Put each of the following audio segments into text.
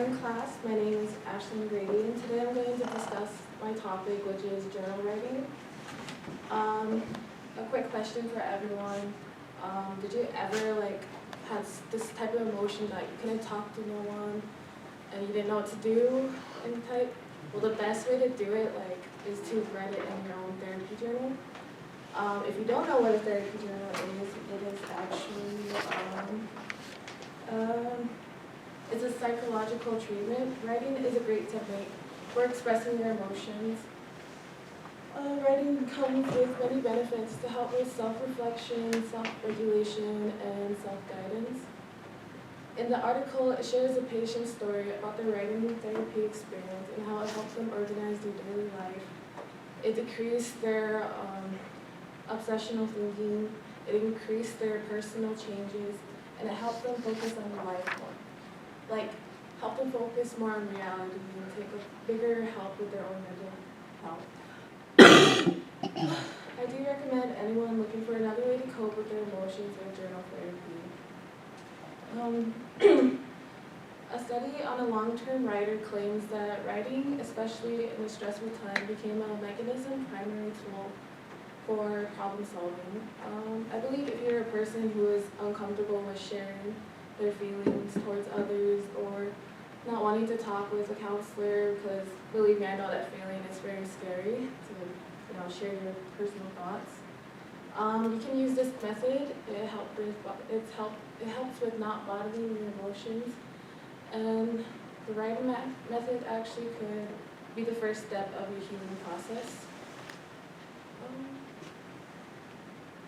morning, class. My name is Ashlyn Grady, and today I'm going to discuss my topic, which is journal writing. A quick question for everyone. Did you ever have this type of emotion that you couldn't talk to no one and you didn't know what to do and type? Well, the best way to do it is to write it in your own therapy journal. If you don't know what a therapy journal is, it is actually it's a psychological treatment. Writing is a great technique for expressing your emotions. Writing comes with many benefits to help with self-reflection, self-regulation, and self-guidance. In the article, it shares a patient's story about their writing therapy experience and how it helps them organize their daily life. It decreased their obsessional thinking, it increased their personal changes, and it helped them focus on life more. Help them focus more on reality and take a bigger help with their own mental health. I do recommend anyone looking for another way to cope with their emotions or journal therapy. A study on a long-term writer claims that writing, especially in a stressful time, became a mechanism primary tool for problem solving. I believe if you're a person who is uncomfortable with sharing their feelings towards others or not wanting to talk with a counselor, because believe me, I know that feeling is very scary to share your personal thoughts. You can use this method. It helps with not bottling your emotions, and the writing method actually could be the first step of your healing process.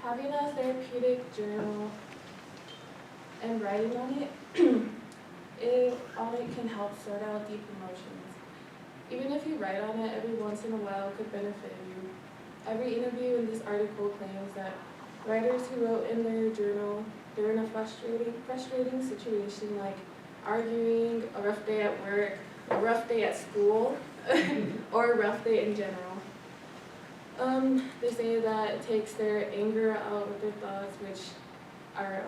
Having a therapeutic journal and writing on it, it can help sort out deep emotions. Even if you write on it every once in a while, it could benefit you. Every interview in this article claims that writers who wrote in their journal during a frustrating situation like arguing, a rough day at work, a rough day at school, or a rough day in general. They say that it takes their anger out with their thoughts, which are,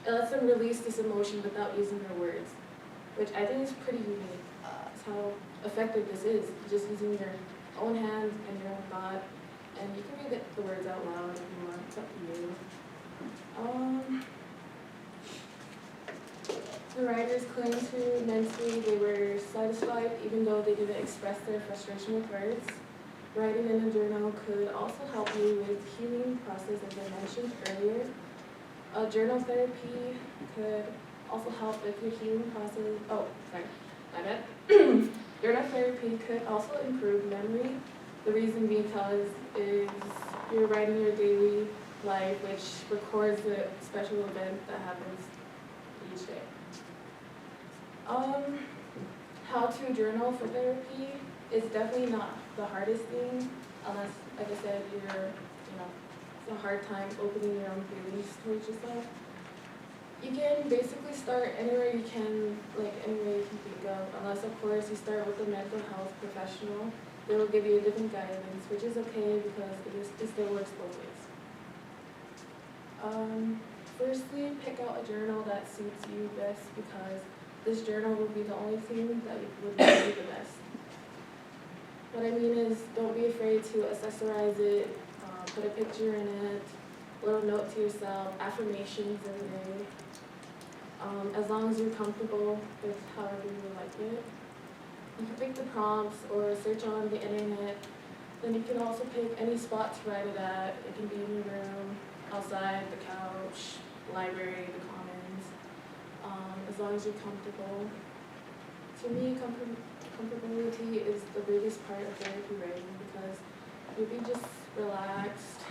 it lets them release this emotion without using their words, which I think is pretty unique. It's how effective this is, just using your own hands and your own thought, and you can read the words out loud if you want, it's up to you. The writers claim to mentally they were satisfied even though they didn't express their frustration with words. Writing in a journal could also help you with healing process, as I mentioned earlier. Journal therapy could also help with your healing process. Oh, sorry, my bad. Journal therapy could also improve memory. The reason because is you're writing your daily life, which records the special event that happens each day. How to journal for therapy is definitely not the hardest thing, unless, like I said, it's a hard time opening your own feelings towards yourself. You can basically start anywhere you can, anywhere you can think of, unless of course you start with a mental health professional. They will give you a different guidance, which is okay because it still works both ways. Firstly, pick out a journal that suits you best because this journal will be the only thing that would do you the best. What I mean is, don't be afraid to accessorize it, put a picture in it, a little note to yourself, affirmations every day, as long as you're comfortable with however you like it. You can pick the prompts or search on the internet. Then you can also pick any spot to write it at. It can be in your room, outside, the couch, library, the commons, as long as you're comfortable. To me, comfortability is the biggest part of therapy writing because you'll be just relaxed,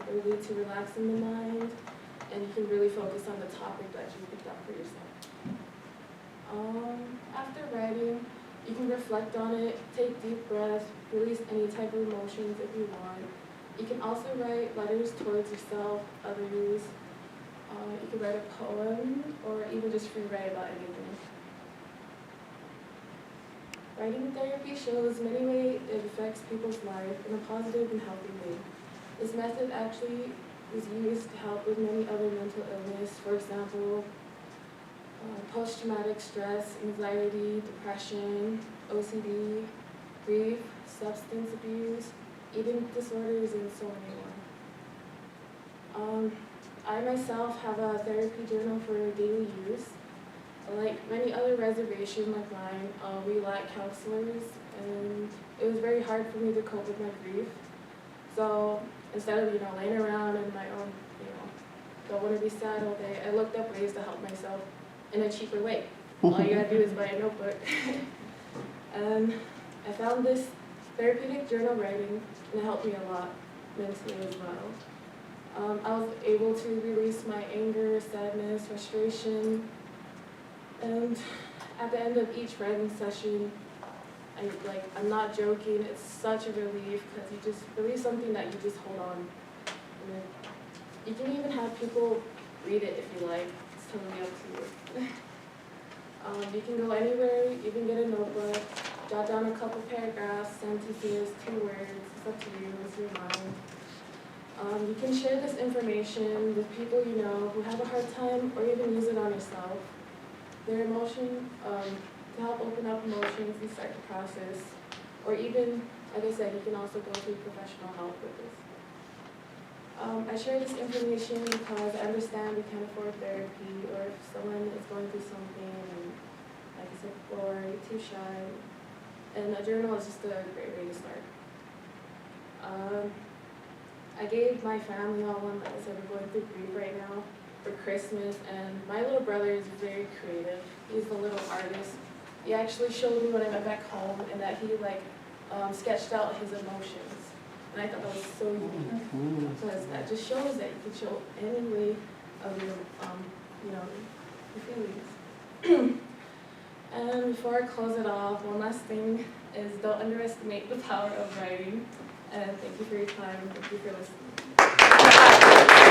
it will lead to relaxing the mind, and you can really focus on the topic that you picked up for yourself. After writing, you can reflect on it, take deep breaths, release any type of emotions if you want. You can also write letters towards yourself, others. You can write a poem, or even just free write about anything. Writing therapy shows many ways it affects people's life in a positive and healthy way. This method actually is used to help with many other mental illness. For example, post-traumatic stress, anxiety, depression, OCD, grief, substance abuse, eating disorders, and so many more. I myself have a therapy journal for daily use. Like many other reservations like mine, we lack counselors, and it was very hard for me to cope with my grief. So instead of laying around in my own don't want to be sad all day, I looked up ways to help myself in a cheaper way. All you gotta do is buy a notebook. And I found this therapeutic journal writing, and it helped me a lot mentally as well. I was able to release my anger, sadness, frustration, and at the end of each writing session, I'm not joking, it's such a relief because you just release something that you just hold on. And you can even have people read it if you like, it's totally up to you. You can go anywhere, you can get a notebook, jot down a couple paragraphs, sentences, 2 words, it's up to you, it's your mind. You can share this information with people you know who have a hard time, or even use it on yourself. Their emotion, to help open up emotions and start the process. Or even, like I said, you can also go to professional help with this. I share this information because I understand we can't afford therapy, or if someone is going through something and, like I said before, you're too shy. And a journal is just a great way to start. I gave my family all one, like I said, we're going through grief right now, for Christmas, and my little brother is very creative. He's the little artist. He actually showed me when I went back home, and that he sketched out his emotions. And I thought that was so unique, because that just shows that you can show any way of your, your feelings. And before I close it off, one last thing is don't underestimate the power of writing. And thank you for your time. Thank you for listening.